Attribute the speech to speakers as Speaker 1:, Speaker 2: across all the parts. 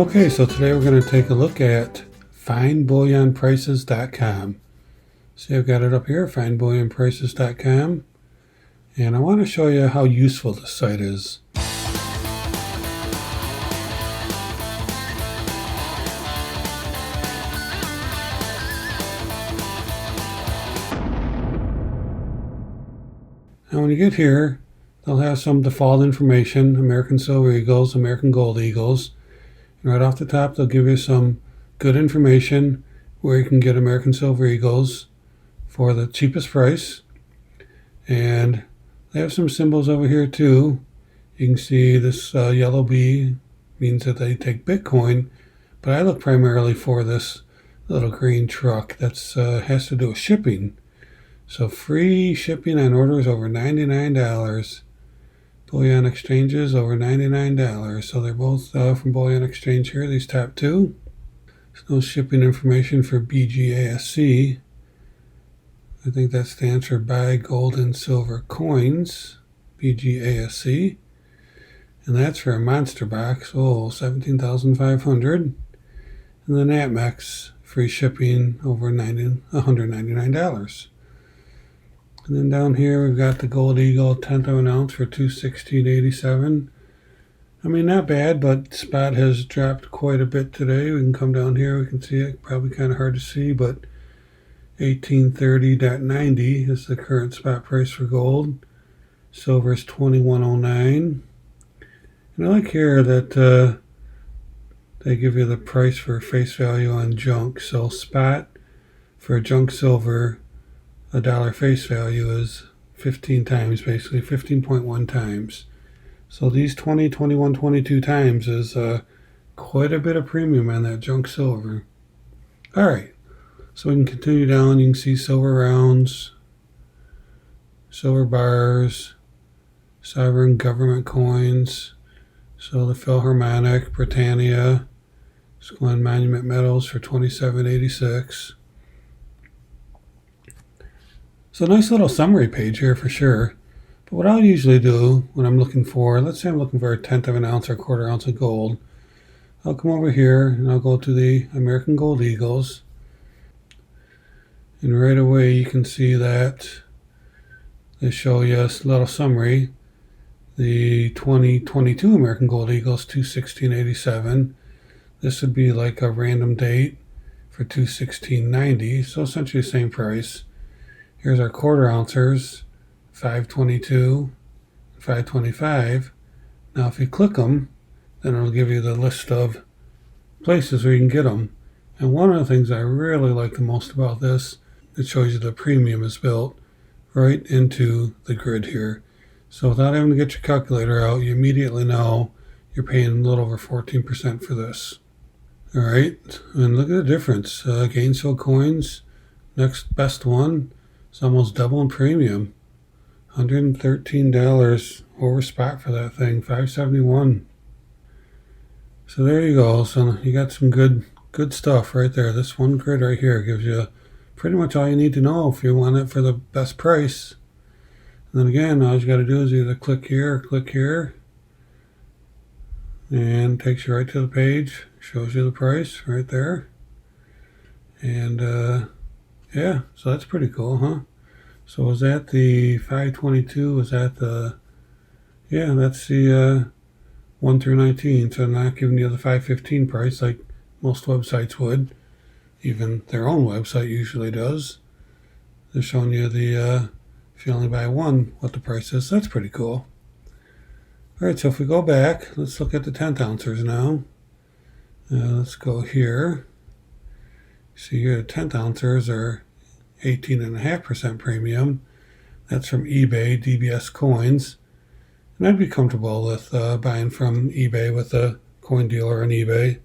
Speaker 1: Okay, so today we're going to take a look at findbullionprices.com. See, I've got it up here, findbullionprices.com, and I want to show you how useful this site is. Now when you get here, they'll have some default information, American Silver Eagles, American Gold Eagles. And right off the top, they'll give you some good information where you can get American Silver Eagles for the cheapest price. And they have some symbols over here too. You can see this yellow bee means that they take Bitcoin, but I look primarily for this little green truck that has to do with shipping. So free shipping on orders over $99. Bullion exchanges over $99. So they're both from Bullion Exchange here, these top two. There's no shipping information for BGASC. I think that stands for Buy Gold and Silver Coins, BGASC. And that's for a monster box, $17,500. And then ATMEX, free shipping over $199. And then down here we've got the Gold Eagle 10th of an ounce for $216.87. I mean, not bad, but spot has dropped quite a bit today. We can come down here, we can see it, probably kind of hard to see, but 1830.90 is the current spot price for gold. Silver is 2109. And I like here that they give you the price for face value on junk. So spot for junk silver, $1 face value is 15 times, basically 15.1 times. So these 20, 21, 22 times is quite a bit of premium on that junk silver. All right, so we can continue down. You can see silver rounds, silver bars, sovereign government coins. So the Philharmonic, Britannia, Glen Monument Metals for $27.86. So nice little summary page here for sure. But what I'll usually do when I'm looking for, let's say I'm looking for a 10th of an ounce or quarter ounce of gold, I'll come over here and I'll go to the American Gold Eagles. And right away you can see that they show you a little summary. The 2022 American Gold Eagles, $216.87. This would be like a random date for $216.90. So essentially the same price. Here's our quarter ouncers, 522, 525. Now if you click them, then it'll give you the list of places where you can get them. And one of the things I really like the most about this, it shows you the premium is built right into the grid here. So without having to get your calculator out, you immediately know you're paying a little over 14% for this. All right, and look at the difference. Gainesville coins, next best one. It's almost double in premium. $113 over spot for that thing, $571. So there you go. So you got some good stuff right there. This one grid right here gives you pretty much all you need to know if you want it for the best price. And then again, all you got to do is either click here or click here. And it takes you right to the page. Shows you the price right there. And yeah, so that's pretty cool, huh? So was that the 522? Was that the, yeah, that's the 1 through 19. So not giving you the 515 price like most websites would. Even their own website usually does. They're showing you the, if you only buy one, what the price is. So that's pretty cool. All right, so if we go back, let's look at the 10th ouncers now. Let's go here. See here, the 10th ouncers are 18.5% premium. That's from eBay, DBS Coins. And I'd be comfortable with buying from eBay with a coin dealer on eBay.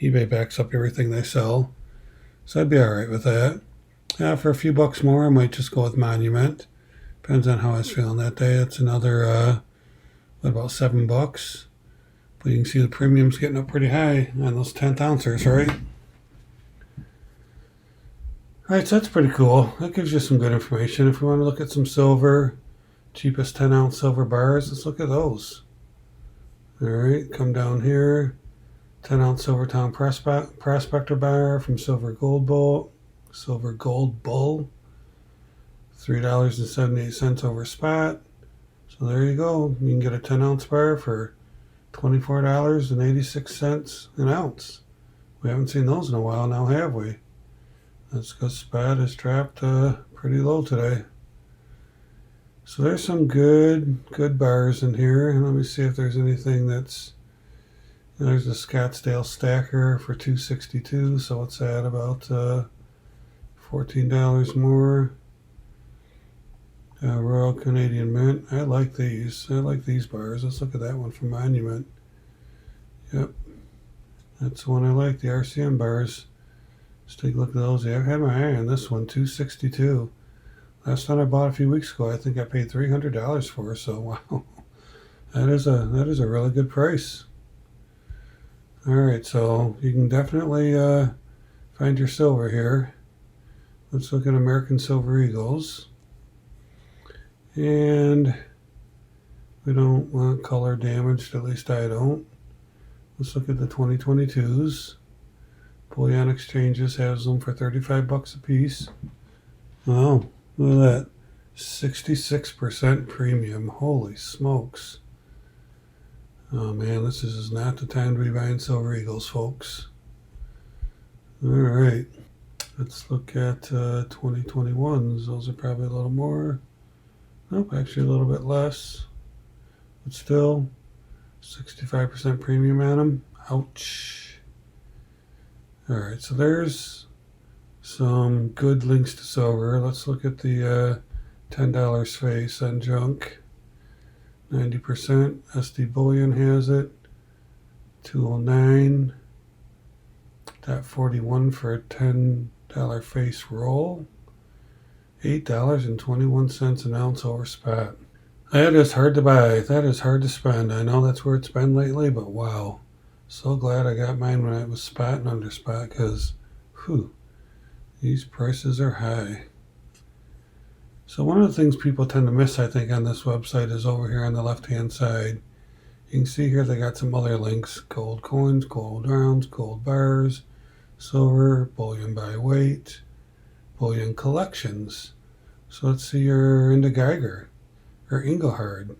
Speaker 1: eBay backs up everything they sell. So I'd be all right with that. For a few bucks more, I might just go with Monument. Depends on how I was feeling that day. It's another, about $7. But you can see the premium's getting up pretty high on those 10th ouncers, right? All right, so that's pretty cool. That gives you some good information. If we want to look at some silver, cheapest 10-ounce silver bars, let's look at those. All right, come down here. 10-ounce Silvertown Prospector bar from Silver Gold Bull, $3.78 over spot. So there you go. You can get a 10-ounce bar for $24.86 an ounce. We haven't seen those in a while now, have we? That's because spot is trapped pretty low today. So there's some good bars in here. Let me see if there's anything that's... There's a Scottsdale Stacker for $2.62. So what's that? About $14 more. Royal Canadian Mint. I like these. I like these bars. Let's look at that one from Monument. Yep. That's the one I like, the RCM bars. Let's take a look at those. Yeah, I've had my eye on this one, $2.62. Last time I bought a few weeks ago, I think I paid $300 for it. So wow, that is a really good price. All right, so you can definitely find your silver here. Let's look at American Silver Eagles. And we don't want color damaged, at least I don't. Let's look at the 2022s. Bullion Exchanges has them for $35 a piece. Oh, look at that. 66% premium. Holy smokes. Oh man, this is not the time to be buying Silver Eagles, folks. Alright. Let's look at 2021s. Those are probably a little more. Nope, actually a little bit less. But still, 65% premium on them. Ouch. Alright, so there's some good links to silver. Let's look at the $10 face on junk. 90%. SD Bullion has it. 209. .41 for a $10 face roll. $8.21 an ounce over spot. That is hard to buy. That is hard to spend. I know that's where it's been lately, but wow. So glad I got mine when it was spot and under spot because, whew, these prices are high. So one of the things people tend to miss, I think, on this website is over here on the left-hand side. You can see here they got some other links. Gold coins, gold rounds, gold bars, silver, bullion by weight, bullion collections. So let's see, you're into Geiger, or Engelhard,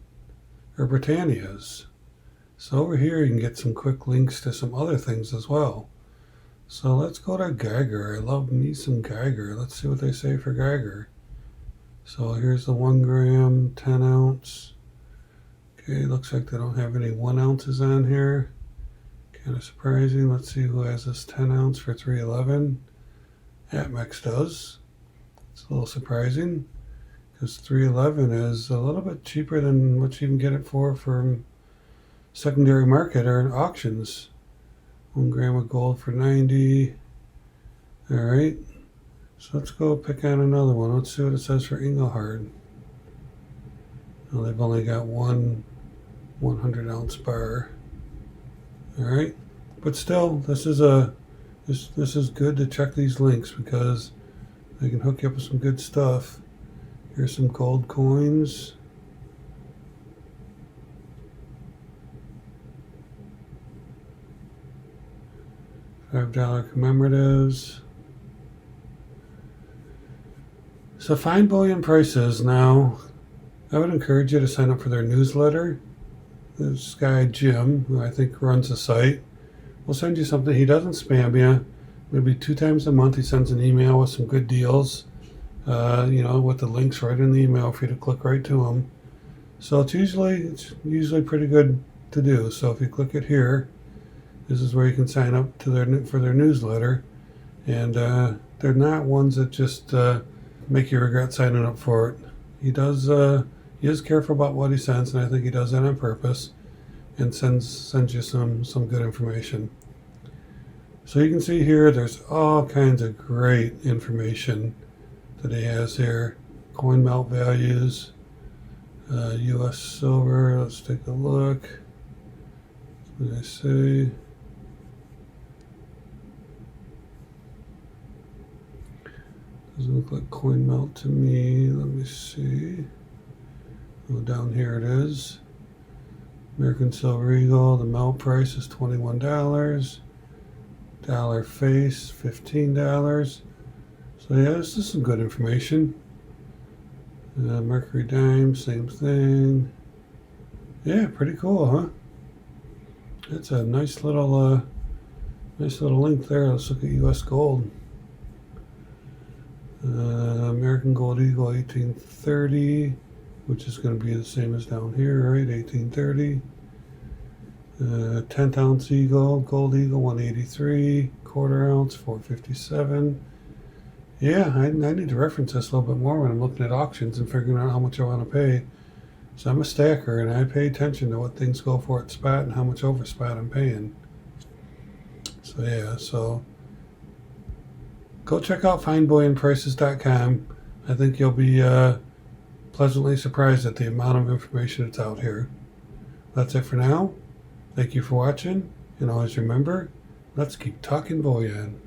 Speaker 1: or Britannia's. So over here you can get some quick links to some other things as well. So let's go to Geiger. I love me some Geiger. Let's see what they say for Geiger. So here's the 1 gram, 10 ounce. Okay, looks like they don't have any 1 ounces on here. Kind of surprising. Let's see who has this 10 ounce for $3.11. Atmex does. It's a little surprising because $3.11 is a little bit cheaper than what you can get it for from secondary market or in auctions. 1 gram of gold for $90. All right. So let's go pick on another one. Let's see what it says for Engelhard. Well, they've only got one 100 ounce bar. All right, but still, this is good to check these links because they can hook you up with some good stuff. Here's some gold coins. $5 commemoratives. So find bullion prices. Now, I would encourage you to sign up for their newsletter. This guy, Jim, who I think runs the site, will send you something. He doesn't spam you. Maybe 2 times a month he sends an email with some good deals, with the links right in the email for you to click right to them. So it's usually pretty good to do. So if you click it here, this is where you can sign up to for their newsletter. And they're not ones that just make you regret signing up for it. He is careful about what he sends, and I think he does that on purpose, and sends you some good information. So you can see here there's all kinds of great information that he has here. Coin melt values, US silver. Let's take a look. What did I say? Doesn't look like coin melt to me. Let me see. Oh, down here it is. American Silver Eagle, the melt price is $21. Dollar face, $15. So yeah, this is some good information. Mercury dime, same thing. Yeah, pretty cool, huh? That's a nice little link there. Let's look at U.S. gold. American Gold Eagle 1830, which is going to be the same as down here, right? 1830. 10th ounce Eagle, Gold Eagle 183, quarter ounce 457. Yeah, I need to reference this a little bit more when I'm looking at auctions and figuring out how much I want to pay. So I'm a stacker and I pay attention to what things go for at spot and how much over spot I'm paying. So yeah, so go check out findbullionprices.com. I think you'll be pleasantly surprised at the amount of information that's out here. That's it for now. Thank you for watching, and always remember, let's keep talking bullion.